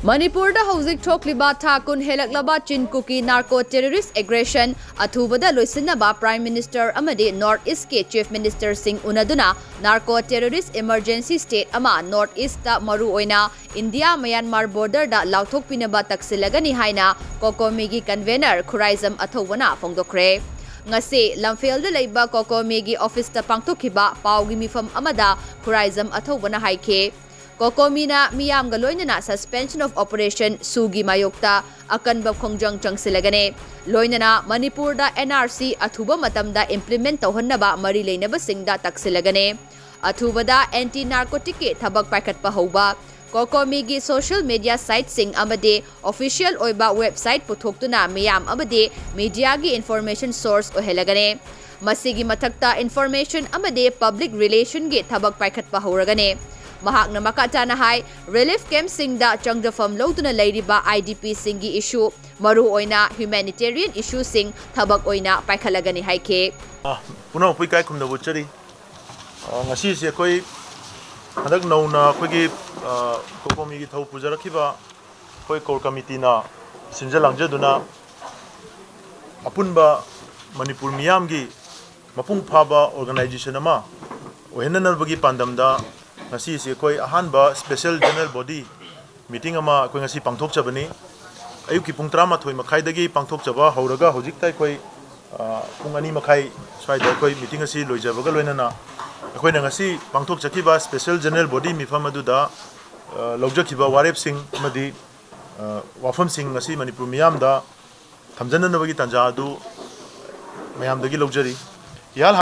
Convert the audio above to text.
Manipur da hauzik thokliba thakun helaklaba chin Kuki Narco terrorist aggression Athubada loisinaba Prime Minister amadi North East ke Chief Minister Singh unaduna Narco terrorist emergency state ama North East ta maru oina India Myanmar border da lauthok pinaba Taksillagani haina Kokomigi convener Khuraizam Athubana fongdokre ngasi lamfel da leiba Kokomigi office ta pangtokhiba paugi mifam amada Khuraizam Athubana haike Kokomina miyam galoinana suspension of operation sugi mayokta akanba khongjang changsilagane loinana Manipur da NRC athuba matamda implement tawhannaba mari leinaba singda taksilagane Athubada anti narcotic ke thabak paikhatpa hauba Kokomigi social media site sing amade official oiba website puthoktuna miyam amade media gi information source ohelagane masigi mathakta information amade public relation gi thabak paikhatpa hauragane Mahakna makatana hai relief camp singda changdafam loduna leiriba IDP singi issue maru oina humanitarian issue sing thabak oina paikhalagani haike puno pui kai khumda buchari ngasi se koi hadak nauna khogi kokomi gi thau pujarakhiba koi core committee na sinjalangjaduna apunba Manipur miyam gi mapung phaba organization ama ohenanalbagi pandamda ngasi se koi ahanba special general body meeting ama koi ngasi pangthok chabani ayuki pung 13 makhai dagi pangthok chaba hauraga hojik tai koi pung 2 makhai swai da koi meeting asi loijabaga loinana koi na ngasi pangthok chakiba special general body mifam aduda logjakiba warep sing amadi wafam sing ngasi Manipur miyam da thamjananabagi tanja adu mayam dagi logjari yal